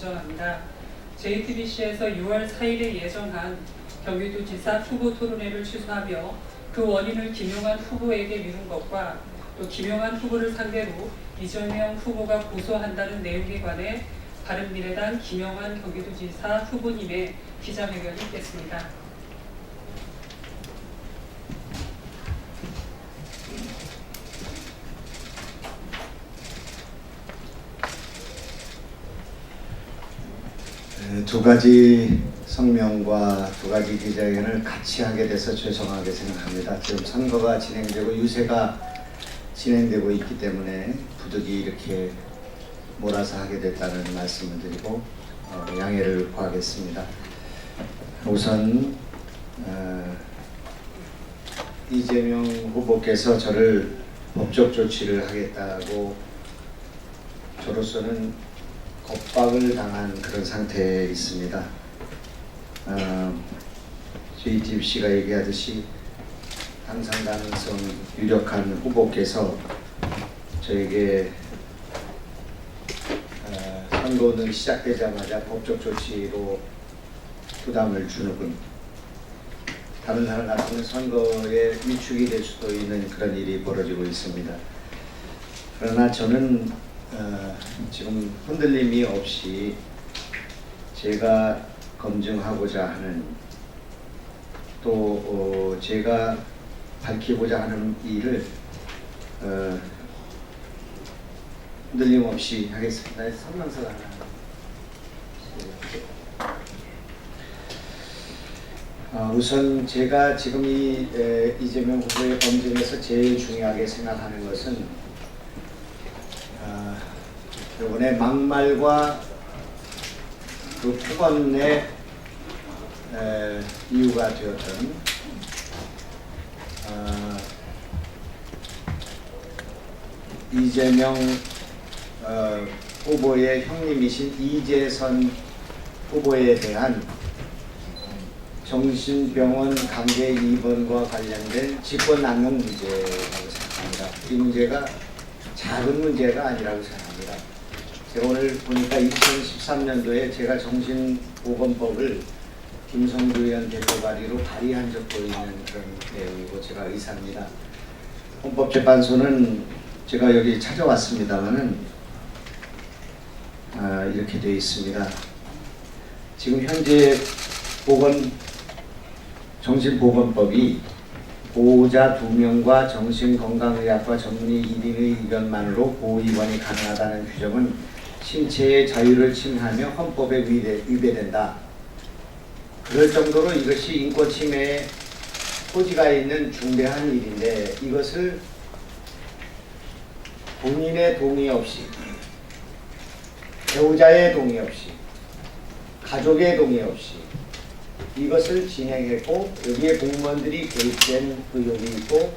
조정합니다. JTBC에서 6월 4일에 예정한 경기도지사 후보 토론회를 취소하며 그 원인을 김용환 후보에게 미룬 것과 또 김용환 후보를 상대로 이재명 후보가 고소한다는 내용에 관해 바른미래당 김용환 경기도지사 후보님의 기자회견이 있겠습니다. 두 가지 성명과 두 가지 기자회견을 같이 하게 돼서 죄송하게 생각합니다. 지금 선거가 진행되고 유세가 진행되고 있기 때문에 부득이 이렇게 몰아서 하게 됐다는 말씀을 드리고 양해를 구하겠습니다. 우선 이재명 후보께서 저를 법적 조치를 하겠다고 저로서는 겁박을 당한 그런 상태에 있습니다. JTBC가 얘기하듯이 당선 가능성 유력한 후보께서 저에게 선거는 시작되자마자 법적 조치로 부담을 주는군. 다른 사람 같으면 선거에 위축이 될 수도 있는 그런 일이 벌어지고 있습니다. 그러나 저는 지금 흔들림이 없이 제가 검증하고자 하는 또 제가 밝히고자 하는 일을 흔들림 없이 하겠습니다. 설명서 하나. 우선 제가 지금 이재명 후보의 검증에서 제일 중요하게 생각하는 것은 이번에 막말과 그 폭언의 이유가 되었던 이재명 후보의 형님이신 이재선 후보에 대한 정신병원 강제 입원과 관련된 직권남용 문제라고 생각합니다. 이 문제가 작은 문제가 아니라고 생각합니다. 제가 오늘 보니까 2013년도에 제가 정신보건법을 김성주 의원 대표 발의로 발의한 적도 있는 그런 내용이고 제가 의사입니다. 헌법재판소는 제가 여기 찾아왔습니다만은 이렇게 되어 있습니다. 지금 현재 정신보건법이 보호자 2명과 정신건강의학과 전문의 1인의 의견만으로 보호 입원이 가능하다는 규정은 신체의 자유를 침해하며 헌법에 위배된다. 그럴 정도로 이것이 인권 침해에 소지가 있는 중대한 일인데 이것을 본인의 동의 없이, 배우자의 동의 없이, 가족의 동의 없이 이것을 진행했고 여기에 공무원들이 개입된 의혹이 있고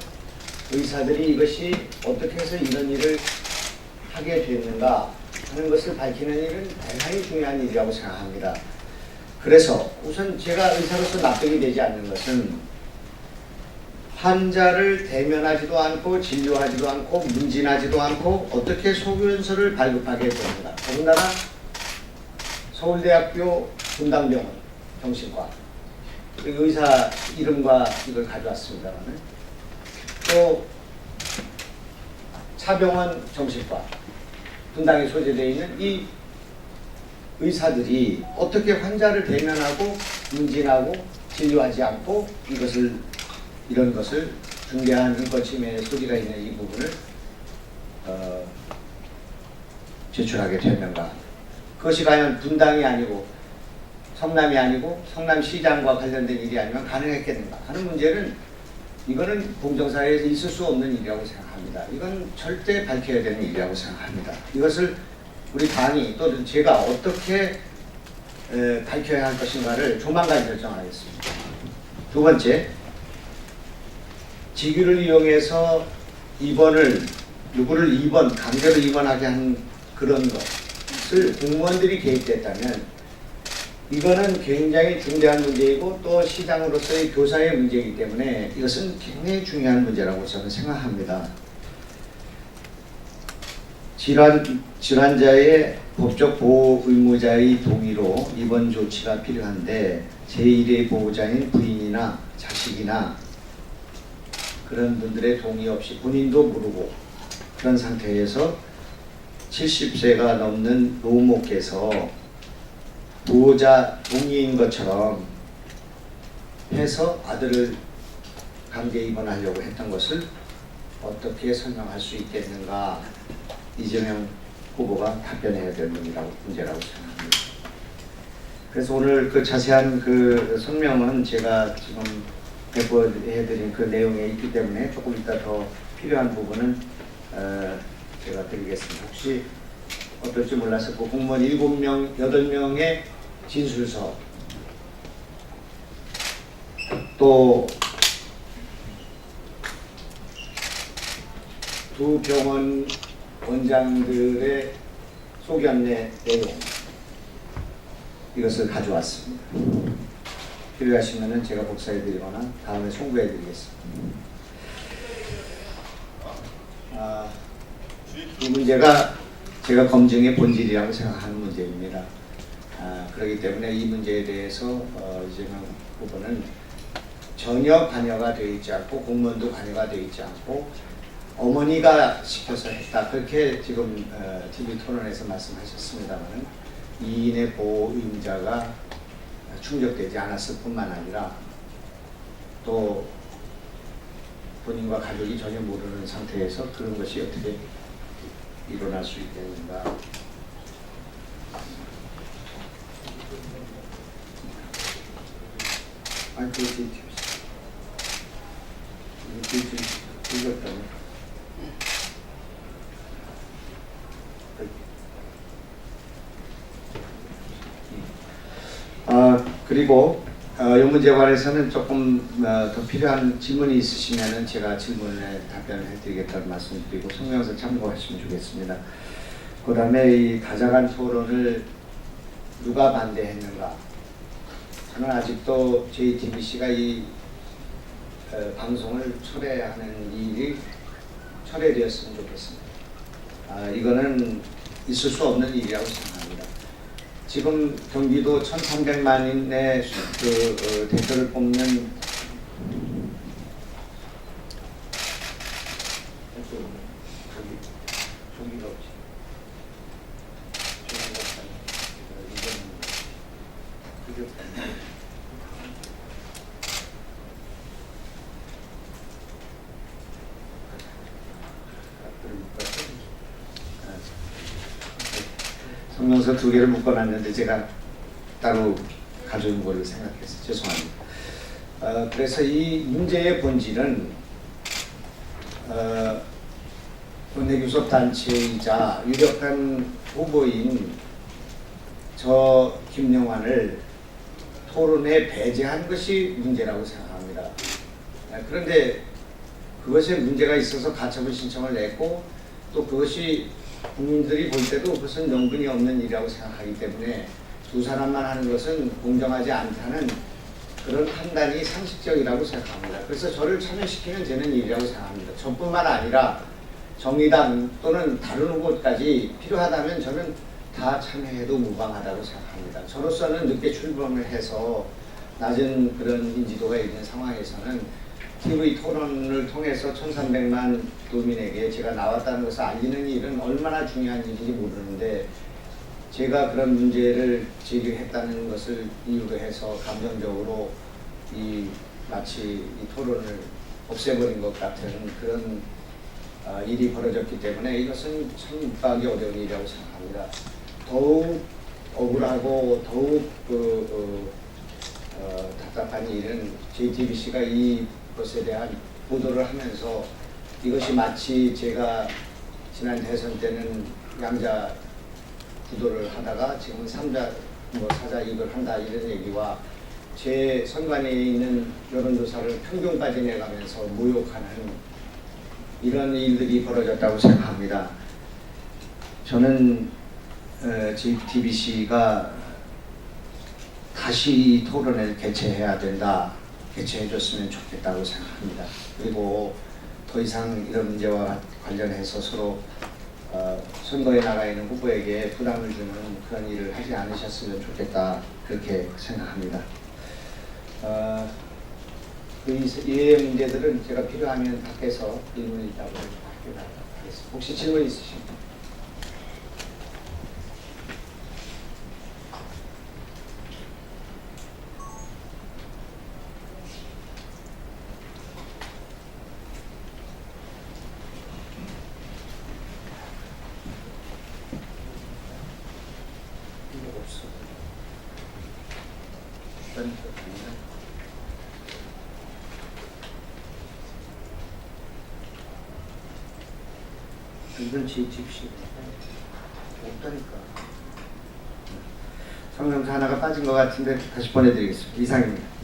의사들이 이것이 어떻게 해서 이런 일을 하게 됐는가 하는 것을 밝히는 일은 대단히 중요한 일이라고 생각합니다. 그래서 우선 제가 의사로서 납득이 되지 않는 것은 환자를 대면하지도 않고 진료하지도 않고 문진하지도 않고 어떻게 소견서를 발급하게 되는가. 더군다나 서울대학교 분당병원 정신과 의사 이름과 이걸 가져왔습니다만 또 차병원 정신과 분당에 소재되어 있는 이 의사들이 어떻게 환자를 대면하고 문진하고 진료하지 않고 이런 것을 중대한 인권 침해의 소지가 있는 이 부분을 제출하게 됐는가. 그것이 과연 분당이 아니고 성남이 아니고 성남시장과 관련된 일이 아니면 가능했겠는가 하는 문제는 이거는 공정사회에서 있을 수 없는 일이라고 생각합니다. 이건 절대 밝혀야 되는 일이라고 생각합니다. 이것을 우리 당이 또 제가 어떻게 밝혀야 할 것인가를 조만간 결정하겠습니다. 두 번째, 직위를 이용해서 누구를 강제로 입원하게 한 그런 것을 공무원들이 개입됐다면 이거는 굉장히 중대한 문제이고 또 시장으로서의 교사의 문제이기 때문에 이것은 굉장히 중요한 문제라고 저는 생각합니다. 질환자의 법적 보호 의무자의 동의로 입원 조치가 필요한데 제1의 보호자인 부인이나 자식이나 그런 분들의 동의 없이 본인도 모르고 그런 상태에서 70세가 넘는 노모께서 보호자 동의인 것처럼 해서 아들을 강제 입원하려고 했던 것을 어떻게 설명할 수 있겠는가, 이재명 후보가 답변해야 될 문제라고 생각합니다. 그래서 오늘 그 자세한 그 설명은 제가 지금 배포해드린 그 내용에 있기 때문에 조금 이따 더 필요한 부분은 제가 드리겠습니다. 혹시 어떨지 몰라서 그 공무원 7명, 8명의 진술서, 또 두 병원 원장들의 소견내 내용, 이것을 가져왔습니다. 필요하시면 제가 복사해드리거나 다음에 송부해드리겠습니다. 이 문제가 제가 검증의 본질이라고 생각하는 문제입니다. 그렇기 때문에 이 문제에 대해서 이재명 후보는 전혀 관여가 되어 있지 않고 공무원도 관여가 되어 있지 않고 어머니가 시켜서 했다, 그렇게 지금 TV 토론에서 말씀하셨습니다만 이인의 보호 의무자가 충족되지 않았을 뿐만 아니라 또 본인과 가족이 전혀 모르는 상태에서 그런 것이 어떻게 일어날 수 있겠는가. 아니 그렇지 읽었다네. 그리고 이 문제에 관해서는 조금 더 필요한 질문이 있으시면 제가 질문에 답변을 해드리겠다는 말씀을 드리고 성명서 참고하시면 좋겠습니다. 그 다음에 이 다자간 토론을 누가 반대했는가. 저는 아직도 JTBC가 이 방송을 철회하는 일이 철회되었으면 좋겠습니다. 이거는 있을 수 없는 일이라고 생각합니다. 지금 경기도 1,300만인의 대표를 뽑는 종이가 없지. 성명서 2개를 묶어놨는데 제가 따로 가져온 걸로 생각해서 죄송합니다. 그래서 이 문제의 본질은 원내교섭 단체이자 유력한 후보인 저 김영환을 토론에 배제한 것이 문제라고 생각합니다. 그런데 그것에 문제가 있어서 가처분 신청을 냈고 또 그것이 국민들이 볼 때도 그것은 명분이 없는 일이라고 생각하기 때문에 두 사람만 하는 것은 공정하지 않다는 그런 판단이 상식적이라고 생각합니다. 그래서 저를 참여시키면 되는 일이라고 생각합니다. 저뿐만 아니라 정의당 또는 다른 후보까지 필요하다면 저는 다 참여해도 무방하다고 생각합니다. 저로서는 늦게 출범을 해서 낮은 그런 인지도가 있는 상황에서는 TV 토론을 통해서 1,300만 도민에게 제가 나왔다는 것을 알리는 일은 얼마나 중요한 일인지 모르는데 제가 그런 문제를 제기했다는 것을 이유로 해서 감정적으로 마치 이 토론을 없애버린 것 같은 그런 일이 벌어졌기 때문에 이것은 참 묵과하기 어려운 일이라고 생각합니다. 더욱 억울하고 더욱 답답한 일은 JTBC가 이것에 대한 보도를 하면서 이것이 마치 제가 지난 대선 때는 양자 구도를 하다가 지금 3자, 4자 이걸 한다 이런 얘기와 제 선관위에 있는 여론조사를 평균까지 내가면서 모욕하는 이런 일들이 벌어졌다고 생각합니다. 저는 JTBC가 다시 이 토론을 개최해야 된다, 개최해줬으면 좋겠다고 생각합니다. 그리고 더 이상 이런 문제와 관련해서 서로 선거에 나가 있는 후보에게 부담을 주는 그런 일을 하지 않으셨으면 좋겠다, 그렇게 생각합니다. 그 이외의 문제들은 제가 필요하면 밖에서 질문이 있다고 하겠습니다. 혹시 질문 있으십니까? 없어. 이건 JTBC 없다니까. 성명서 하나가 빠진 것 같은데 다시 보내드리겠습니다. 이상입니다.